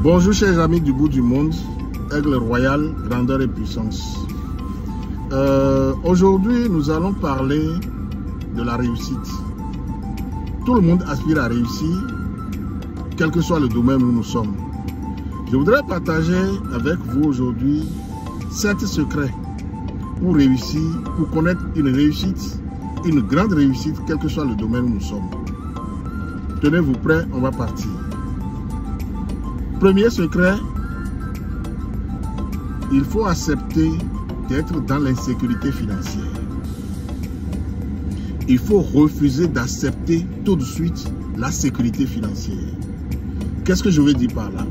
Bonjour chers amis du bout du monde, Aigle Royal, grandeur et puissance. Aujourd'hui nous allons parler de la réussite. Tout le monde aspire à réussir, quel que soit le domaine où nous sommes. Je voudrais partager avec vous aujourd'hui 7 secrets pour réussir, pour connaître une réussite, une grande réussite, quel que soit le domaine où nous sommes. Tenez-vous prêts, on va partir. Premier secret, il faut accepter d'être dans l'insécurité financière. Il faut refuser d'accepter tout de suite la sécurité financière. Qu'est-ce que je veux dire par là?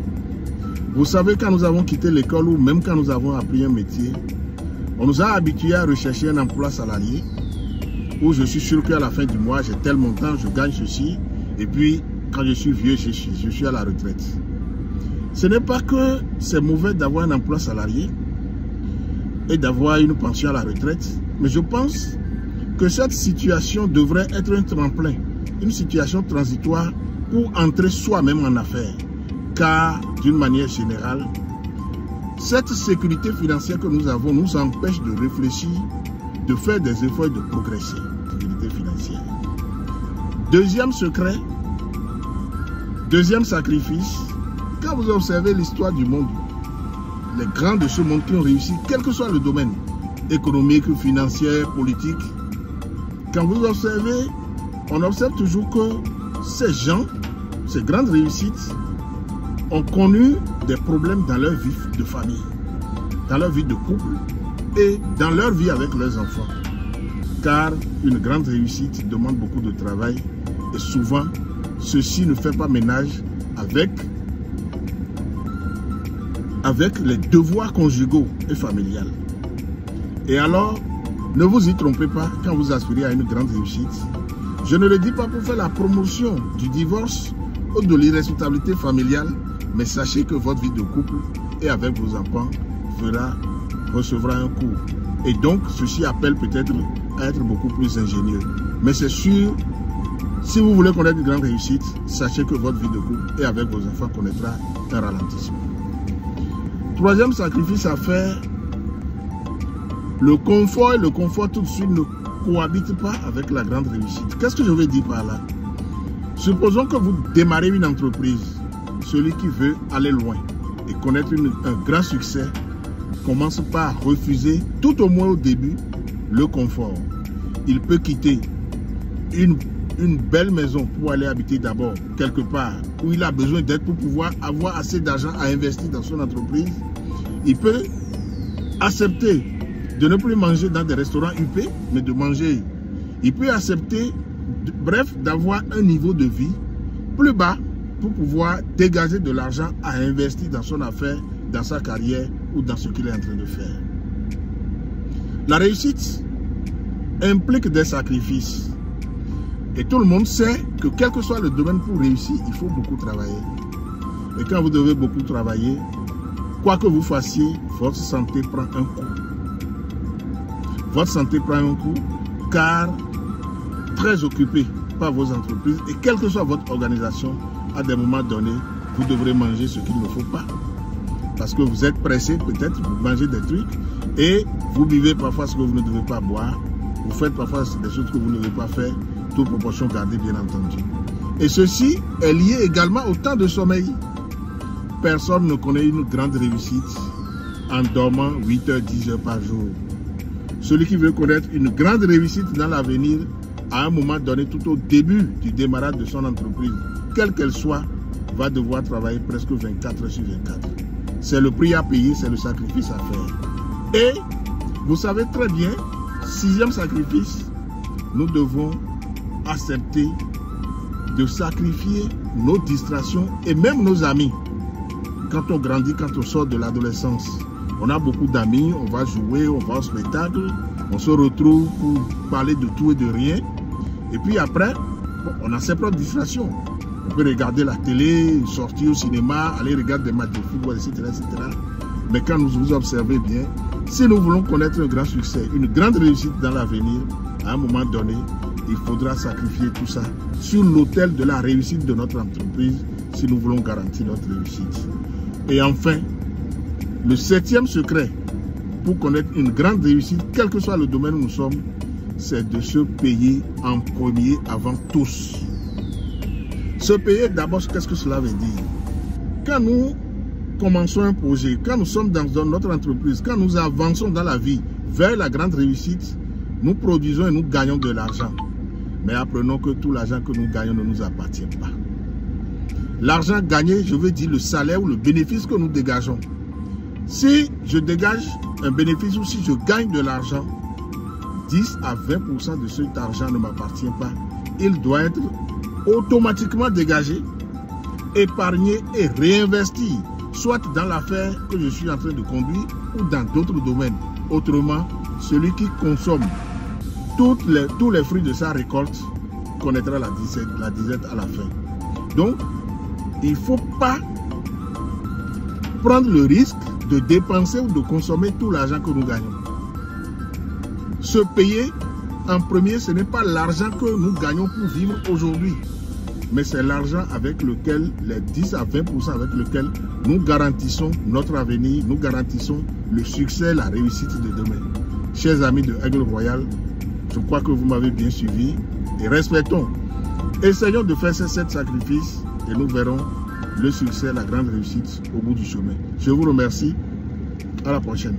Vous savez, quand nous avons quitté l'école ou même quand nous avons appris un métier, on nous a habitués à rechercher un emploi salarié où je suis sûr qu'à la fin du mois, j'ai tel montant, je gagne ceci, et puis quand je suis vieux, je suis à la retraite. Ce n'est pas que c'est mauvais d'avoir un emploi salarié et d'avoir une pension à la retraite, mais je pense que cette situation devrait être un tremplin, une situation transitoire pour entrer soi-même en affaires. Car, d'une manière générale, cette sécurité financière que nous avons nous empêche de réfléchir, de faire des efforts et de progresser. Sécurité financière. Deuxième secret, deuxième sacrifice, quand vous observez l'histoire du monde, les grands de ce monde qui ont réussi, quel que soit le domaine, économique, financier, politique, quand vous observez, on observe toujours que ces gens, ces grandes réussites, ont connu des problèmes dans leur vie de famille, dans leur vie de couple et dans leur vie avec leurs enfants. Car une grande réussite demande beaucoup de travail et souvent, ceci ne fait pas ménage avec les devoirs conjugaux et familiales. Et alors, ne vous y trompez pas quand vous aspirez à une grande réussite. Je ne le dis pas pour faire la promotion du divorce ou de l'irresponsabilité familiale, mais sachez que votre vie de couple et avec vos enfants recevra un coup. Et donc, ceci appelle peut-être à être beaucoup plus ingénieux. Mais c'est sûr, si vous voulez connaître une grande réussite, sachez que votre vie de couple et avec vos enfants connaîtra un ralentissement. Troisième sacrifice à faire, le confort et le confort tout de suite ne cohabitent pas avec la grande réussite. Qu'est-ce que je veux dire par là? Supposons que vous démarrez une entreprise. Celui qui veut aller loin et connaître un grand succès commence par refuser, tout au moins au début, le confort. Il peut quitter une belle maison pour aller habiter d'abord quelque part où il a besoin d'être pour pouvoir avoir assez d'argent à investir dans son entreprise. Il peut accepter de ne plus manger dans des restaurants huppés, mais de manger. Il peut accepter, bref, d'avoir un niveau de vie plus bas pour pouvoir dégager de l'argent à investir dans son affaire, dans sa carrière ou dans ce qu'il est en train de faire. La réussite implique des sacrifices. Et tout le monde sait que quel que soit le domaine pour réussir, il faut beaucoup travailler. Et quand vous devez beaucoup travailler, quoi que vous fassiez, votre santé prend un coup. Votre santé prend un coup car très occupé par vos entreprises et quelle que soit votre organisation, à des moments donnés, vous devrez manger ce qu'il ne faut pas. Parce que vous êtes pressé, peut-être, vous mangez des trucs et vous buvez parfois ce que vous ne devez pas boire. Vous faites parfois des choses que vous ne devez pas faire, toute proportion gardée, bien entendu. Et ceci est lié également au temps de sommeil. Personne ne connaît une grande réussite en dormant 8 heures, 10 heures par jour. Celui qui veut connaître une grande réussite dans l'avenir, à un moment donné, tout au début du démarrage de son entreprise, quelle qu'elle soit, va devoir travailler presque 24 heures sur 24. C'est le prix à payer, c'est le sacrifice à faire. Et vous savez très bien, sixième sacrifice, nous devons accepter de sacrifier nos distractions et même nos amis. Quand on grandit, quand on sort de l'adolescence, on a beaucoup d'amis, on va jouer, on va au spectacle, on se retrouve pour parler de tout et de rien. Et puis après, on a ses propres distractions. On peut regarder la télé, sortir au cinéma, aller regarder des matchs de football, etc., etc. Mais quand vous observez bien, si nous voulons connaître un grand succès, une grande réussite dans l'avenir, à un moment donné, il faudra sacrifier tout ça sur l'autel de la réussite de notre entreprise, si nous voulons garantir notre réussite. Et enfin, le 7e secret pour connaître une grande réussite, quel que soit le domaine où nous sommes, c'est de se payer en premier avant tous. Se payer d'abord, qu'est-ce que cela veut dire? Quand nous commençons un projet, quand nous sommes dans notre entreprise, quand nous avançons dans la vie vers la grande réussite, nous produisons et nous gagnons de l'argent. Mais apprenons que tout l'argent que nous gagnons ne nous appartient pas. L'argent gagné, je veux dire le salaire ou le bénéfice que nous dégageons. Si je dégage un bénéfice ou si je gagne de l'argent, 10 à 20% de cet argent ne m'appartient pas. Il doit être automatiquement dégagé, épargné et réinvesti, soit dans l'affaire que je suis en train de conduire ou dans d'autres domaines. Autrement, celui qui consomme tous les fruits de sa récolte connaîtra la disette à la fin. Donc, il ne faut pas prendre le risque de dépenser ou de consommer tout l'argent que nous gagnons. Se payer en premier, ce n'est pas l'argent que nous gagnons pour vivre aujourd'hui, mais c'est l'argent avec lequel, les 10 à 20% avec lequel nous garantissons notre avenir, nous garantissons le succès, la réussite de demain. Chers amis de Aigle Royal, je crois que vous m'avez bien suivi et respectons. Essayons de faire ces 7 sacrifices et nous verrons le succès, la grande réussite au bout du chemin. Je vous remercie. À la prochaine.